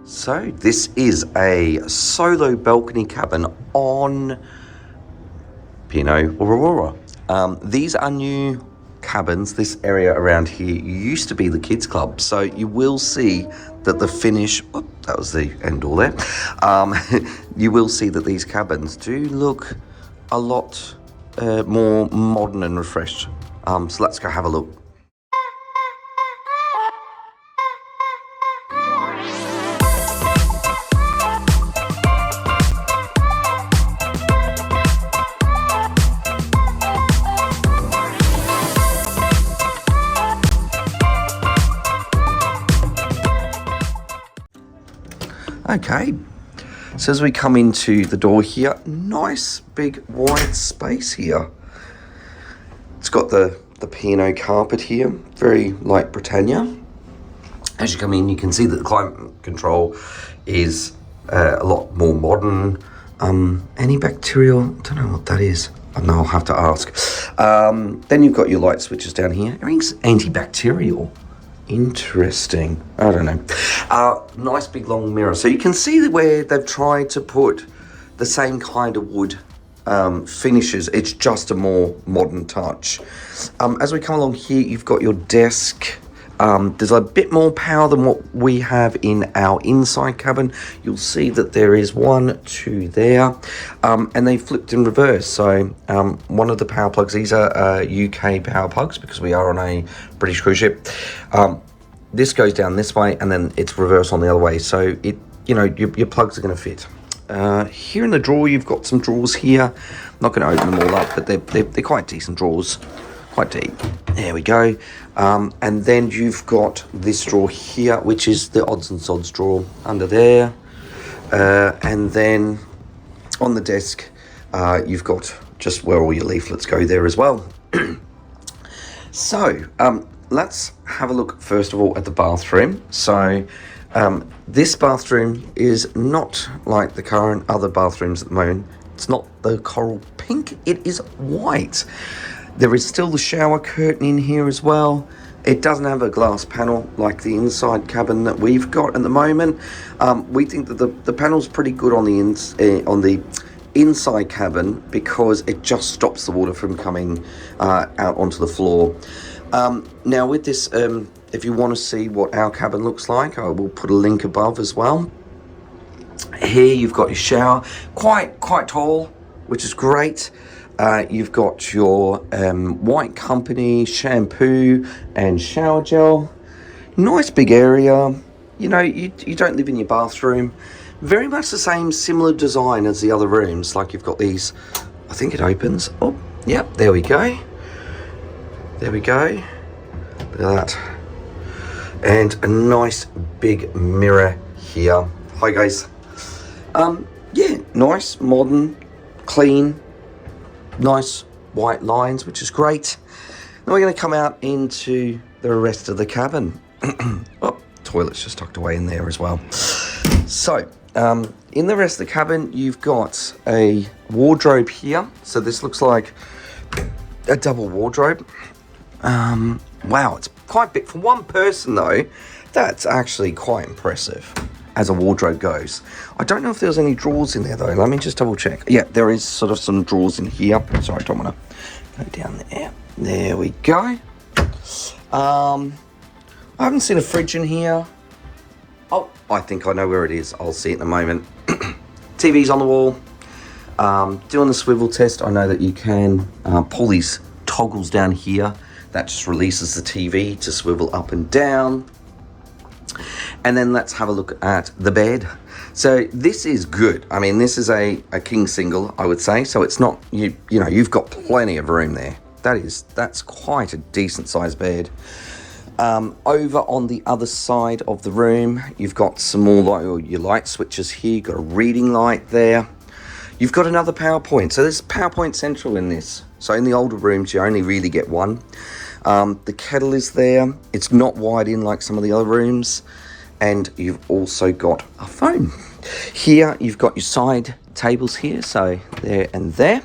So this is a solo balcony cabin on P&O Aurora. These are new cabins. This area around here used to be the kids club, so you will see that the finish, that was the end all there. You will see that these cabins do look a lot more modern and refreshed. So let's go have a look. Okay, so as we come into the door here, nice big wide space here. It's got the P&O carpet here, very like Britannia. As you come in, you can see that the climate control is a lot more modern. Antibacterial, don't know what that is. I know I'll have to ask. Then you've got your light switches down here. Everything's antibacterial. Interesting. I don't know. Nice big long mirror. So you can see where they've tried to put the same kind of wood finishes. It's just a more modern touch. As we come along here, you've got your desk. There's a bit more power than what we have in our inside cabin. You'll see that there is 1, 2 there, and they flipped in reverse. So one of the power plugs, these are UK power plugs because we are on a British cruise ship. This goes down this way and then it's reverse on the other way. So your plugs are going to fit. Here in the drawer, you've got some drawers here. I'm not going to open them all up, but they're quite decent drawers. Quite deep. There we go. And then you've got this drawer here, which is the odds and sods drawer under there. And then on the desk, you've got just where all your leaflets go there as well. So let's have a look first of all at the bathroom. So this bathroom is not like the current other bathrooms at the moment. It's not the coral pink, it is white. There is still the shower curtain in here as well. It doesn't have a glass panel like the inside cabin that we've got at the moment. We think that the panel's pretty good on the inside cabin because it just stops the water from coming out onto the floor. Now with this, if you want to see what our cabin looks like, I will put a link above as well. Here you've got your shower, quite tall, which is great. You've got your White Company shampoo and shower gel. Nice big area. You know, you don't live in your bathroom. Very much the same, similar design as the other rooms. Like you've got these, I think it opens. Oh, yep, there we go. There we go. Look at that. And a nice big mirror here. Hi guys. Yeah, nice, modern, clean. Nice white lines, which is great. Now we're going to come out into the rest of the cabin. Oh, toilet's just tucked away in there as well. So in the rest of the cabin, you've got a wardrobe here. So this looks like a double wardrobe. Wow, it's quite big for one person though. That's actually quite impressive as a wardrobe goes. I don't know if there's any drawers in there though. Let me just double check. Yeah, there is sort of some drawers in here. Sorry, I don't want to go down there. There we go. I haven't seen a fridge in here. Oh, I think I know where it is. I'll see it in a moment. TV's on the wall. Doing the swivel test, I know that you can pull these toggles down here. That just releases the TV to swivel up and down. And then let's have a look at the bed. So this is good. I mean, this is a king single, I would say. So it's not, you know, you've got plenty of room there. That's quite a decent sized bed. Over on the other side of the room, you've got some more your light switches here. You've got a reading light there. You've got another PowerPoint. So there's PowerPoint Central in this. So in the older rooms, you only really get one. The kettle is there. It's not wide in like some of the other rooms. And you've also got a phone. Here, you've got your side tables here. So there and there.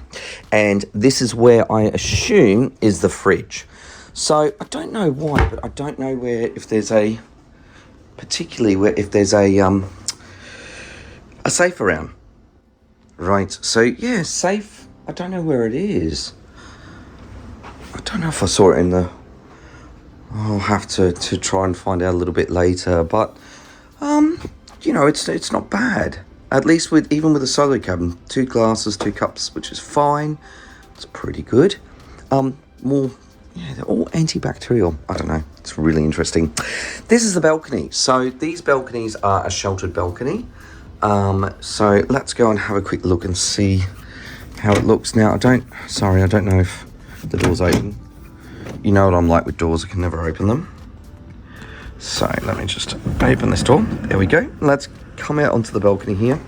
And this is where I assume is the fridge. So I don't know why, but I don't know where, if there's a, particularly where, if there's a a safe around. Right, so yeah, safe. I don't know where it is. I don't know if I saw it in the... I'll have to try and find out a little bit later, but you know, it's not bad. At least even with a solo cabin, 2 glasses, 2 cups, which is fine. It's pretty good. More, yeah, they're all antibacterial. I don't know. It's really interesting. This is the balcony. So these balconies are a sheltered balcony. So let's go and have a quick look and see how it looks. Now, I don't know if the door's open. You know what I'm like with doors, I can never open them. So let me just open this door. There we go. Let's come out onto the balcony here.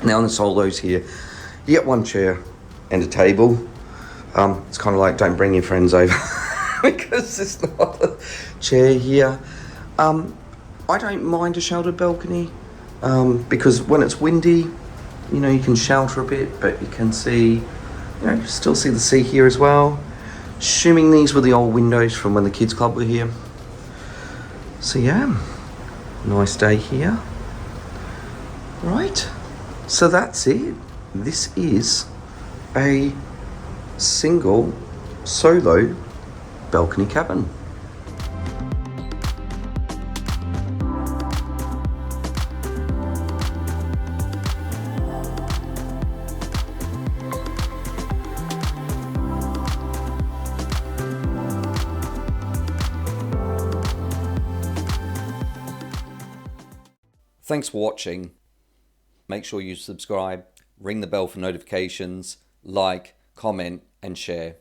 Now on the solos here, you get 1 chair and a table. It's kind of like don't bring your friends over because there's not a chair here. I don't mind a sheltered balcony because when it's windy, you know, you can shelter a bit, but you can see, you know, you still see the sea here as well. Assuming these were the old windows from when the kids club were here. So yeah, nice day here. Right, so that's it. This is a single solo balcony cabin. Thanks for watching. Make sure you subscribe, ring the bell for notifications, like, comment and share.